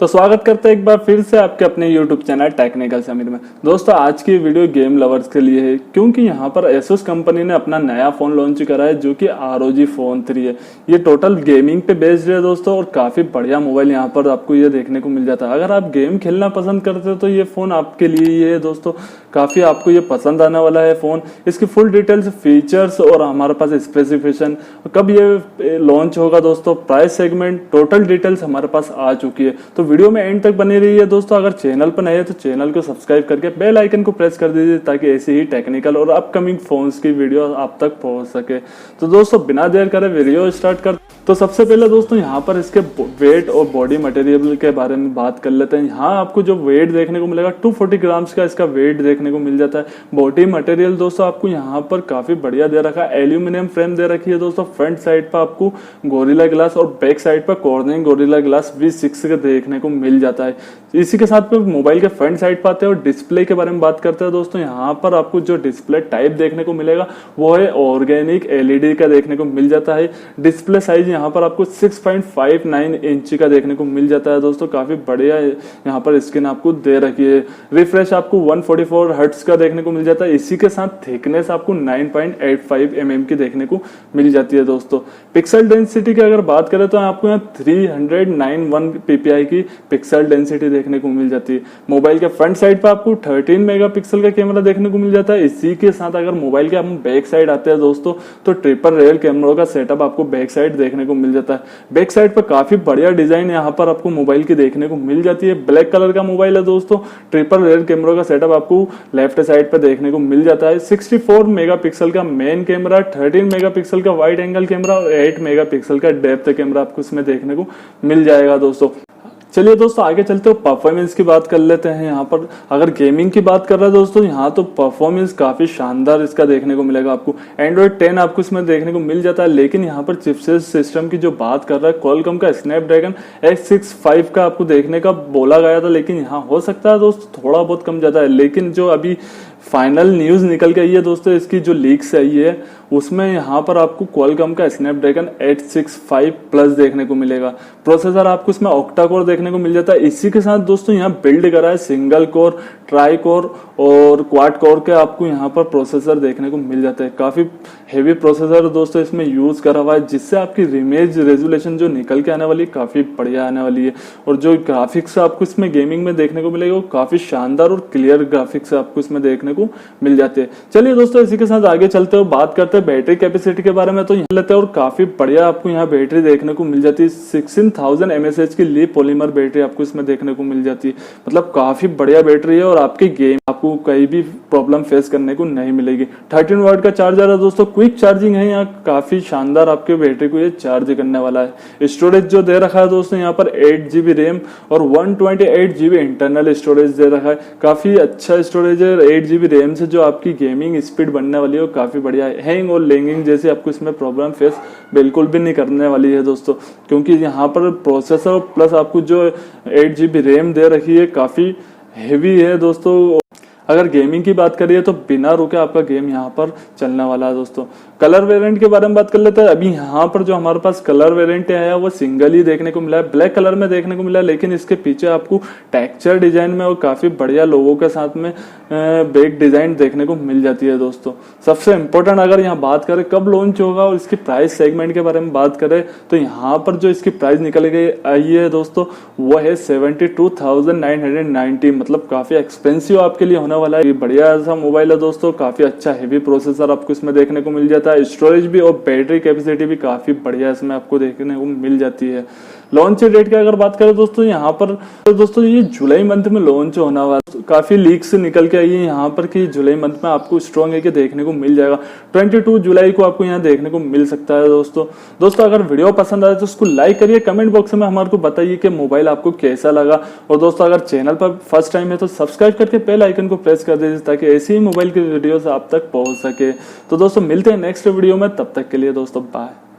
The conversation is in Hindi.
तो स्वागत करते हैं एक बार फिर से आपके अपने YouTube चैनल टेक्निकल समीर में। दोस्तों आज की वीडियो गेम लवर्स के लिए है, क्योंकि यहाँ पर ASUS कंपनी ने अपना नया फोन लॉन्च करा है जो कि ROG Phone 3 है। ये टोटल गेमिंग पे बेस्ड है दोस्तों, और काफी बढ़िया मोबाइल यहाँ पर आपको ये देखने को मिल जाता है। अगर आप गेम खेलना पसंद करते हो तो ये फोन आपके लिए ही है दोस्तों, काफी आपको ये पसंद आने वाला है फोन। इसकी फुल डिटेल्स, फीचर्स और हमारे पास स्पेसिफिकेशन, कब ये लॉन्च होगा दोस्तों, प्राइस सेगमेंट, टोटल डिटेल्स हमारे पास आ चुकी है। तो वीडियो में एंड तक बनी रही है दोस्तों। अगर चैनल पर नए है तो चैनल को सब्सक्राइब करके बेल आइकन को प्रेस कर दीजिए ताकि ऐसी ही टेक्निकल और अपकमिंग फोन्स की वीडियो आप तक पहुंच सके। तो दोस्तों बिना देर करे वीडियो स्टार्ट कर। तो सबसे पहले दोस्तों यहाँ पर इसके वेट और बॉडी मटेरियल के बारे में बात कर लेते हैं। यहाँ आपको जो वेट देखने को मिलेगा 240 ग्राम्स का इसका वेट देखने को मिल जाता है। बॉडी मटेरियल दोस्तों आपको यहाँ पर काफी बढ़िया दे रखा है। एल्यूमिनियम फ्रेम दे रखी है दोस्तों। फ्रंट साइड पर आपको गोरिल्ला ग्लास और बैक साइड पर कॉर्निंग गोरिल्ला ग्लास V6 का देखने को मिल जाता है। इसी के साथ में मोबाइल के फ्रंट साइड पर आते हैं और डिस्प्ले के बारे में बात करते हैं दोस्तों। यहाँ पर आपको जो डिस्प्ले टाइप देखने को मिलेगा वो है ऑर्गेनिक LED का देखने को मिल जाता है। डिस्प्ले साइज यहाँ पर आपको 6.59 इंच का देखने को मिल जाता है दोस्तों, काफी बढ़िया यहाँ पर स्क्रीन आपको दे रखी है। रिफ्रेश आपको 144 हर्ट्ज का देखने को मिल जाता है। इसी के साथ थिकनेस आपको 9.85 mm की देखने को मिल जाती है दोस्तों। पिक्सल डेंसिटी की अगर बात करें तो आपको यहाँ 391 ppi की पिक्सल डेंसिटी देखने को मिल जाती है। मोबाइल के फ्रंट साइड पर आपको 13 मेगापिक्सल का कैमरा देखने को मिल जाता है। इसी के साथ अगर मोबाइल के हम बैक साइड आते हैं दोस्तों तो ट्रिपल रियर कैमरों का सेटअप आपको बैक साइड देखने को मिल जाता है। बैक साइड पर काफी बढ़िया डिजाइन यहाँ पर आपको मोबाइल की देखने को मिल जाती है। ब्लैक कलर का मोबाइल है दोस्तों। ट्रिपल रियर कैमरों का सेटअप आपको लेफ्ट साइड पर देखने को मिल जाता है। 64 मेगापिक्सल का मेन कैमरा, 13 मेगापिक्सल का वाइड एंगल कैमरा और 8 मेगापिक्सल का डेप्थ कैमरा आपको इसमें देखने को मिल जाएगा दोस्तों। चलिए दोस्तों आगे चलते हो परफॉर्मेंस की बात कर लेते हैं। यहाँ पर अगर गेमिंग की बात कर रहे हैं दोस्तों, यहाँ तो परफॉर्मेंस काफी शानदार इसका देखने को मिलेगा आपको। एंड्रॉइड 10 आपको इसमें देखने को मिल जाता है, लेकिन यहाँ पर चिपसेट सिस्टम की जो बात कर रहा है क्वालकॉम का स्नैपड्रैगन 865 का आपको देखने का बोला गया था, लेकिन यहाँ हो सकता है दोस्तों थोड़ा बहुत कम ज्यादा है। लेकिन जो अभी फाइनल न्यूज निकल के आई है दोस्तों, इसकी जो लीक्स आई है उसमें यहाँ पर आपको क्वालकॉम का स्नैपड्रैगन 865 प्लस देखने को मिलेगा। प्रोसेसर आपको इसमें ऑक्टा कोर देखने को मिल जाता है। इसी के साथ दोस्तों यहाँ बिल्ड करा है सिंगल कोर, ट्राई कोर और क्वाड कोर के आपको यहाँ पर प्रोसेसर देखने को मिल जाता है। काफी हेवी प्रोसेसर दोस्तों इसमें यूज करा हुआ है, जिससे आपकी इमेज रेजोल्यूशन जो निकल के आने वाली है काफी बढ़िया आने वाली है। और जो ग्राफिक्स आपको इसमें गेमिंग में देखने को मिलेगा वो काफी शानदार और क्लियर ग्राफिक्स आपको इसमें देखने को मिल जाते हैं। चलिए दोस्तों इसी के साथ आगे चलते हो, बात करते हैं बैटरी कैपेसिटी के बारे में। तो यहाँ लेते हैं और काफी बढ़िया आपको यहाँ बैटरी देखने को मिल जाती है। 16000 mAh की ली पॉलीमर बैटरी आपको इसमें देखने को मिल जाती है। मतलब काफी बढ़िया बैटरी है और आपके गेम आपको कहीं भी प्रॉब्लम फेस करने को नहीं मिलेगी। 13 वाट का चार्जर है दोस्तों, क्विक चार्जिंग है। यहाँ काफी शानदार आपके बैटरी को ये चार्ज करने वाला है। स्टोरेज जो दे रखा है दोस्तों यहाँ पर 8GB रैम और 128GB इंटरनल स्टोरेज दे रखा है। काफी अच्छा स्टोरेज है। 8GB रैम से जो आपकी गेमिंग स्पीड बनने वाली है वो काफी बढ़िया है। हैंग और लैगिंग जैसे आपको इसमें प्रॉब्लम फेस बिल्कुल भी नहीं करने वाली है दोस्तों, क्योंकि यहाँ पर प्रोसेसर प्लस आपको जो 8GB रैम दे रखी है काफी हेवी है दोस्तों। अगर गेमिंग की बात करिए तो बिना रुके आपका गेम यहाँ पर चलने वाला है दोस्तों। कलर वेरिएंट के बारे में बात कर लेते हैं। अभी यहाँ पर जो हमारे पास कलर वेरिएंट है वो सिंगल ही देखने को मिला है, ब्लैक कलर में देखने को मिला है, लेकिन इसके पीछे आपको टेक्सचर डिजाइन में और काफी बढ़िया लोगों के साथ में बैक डिजाइन देखने को मिल जाती है दोस्तों। सबसे इंपॉर्टेंट अगर यहाँ बात करें कब लॉन्च होगा और इसकी प्राइस सेगमेंट के बारे में बात करें तो यहाँ पर जो इसकी प्राइस निकल गई आई है दोस्तों वो है 72,990। मतलब काफी एक्सपेंसिव आपके लिए होने वाला है। बढ़िया सा मोबाइल है दोस्तों, काफी अच्छा हेवी प्रोसेसर आपको इसमें देखने को मिल जाता है। स्टोरेज भी और बैटरी कैपेसिटी भी काफी बढ़िया इसमें आपको देखने को मिल जाती है। लॉन्च डेट की अगर बात करें दोस्तों यहाँ पर तो दोस्तों ये जुलाई मंथ में लॉन्च होना वाला। काफी लीक्स निकल के आई है यहाँ पर कि जुलाई मंथ में आपको स्ट्रॉन्ग है कि देखने को मिल जाएगा। 22 जुलाई को आपको यहाँ देखने को मिल सकता है दोस्तों अगर वीडियो पसंद आए तो उसको लाइक करिए, कमेंट बॉक्स में हमारे को बताइए कि मोबाइल आपको कैसा लगा। और दोस्तों अगर चैनल पर फर्स्ट टाइम है तो सब्सक्राइब करके बेल आइकन को प्रेस कर दीजिए ताकि ऐसी ही मोबाइल की वीडियोस आप तक पहुंच सके। तो दोस्तों मिलते हैं नेक्स्ट वीडियो में, तब तक के लिए दोस्तों बाय।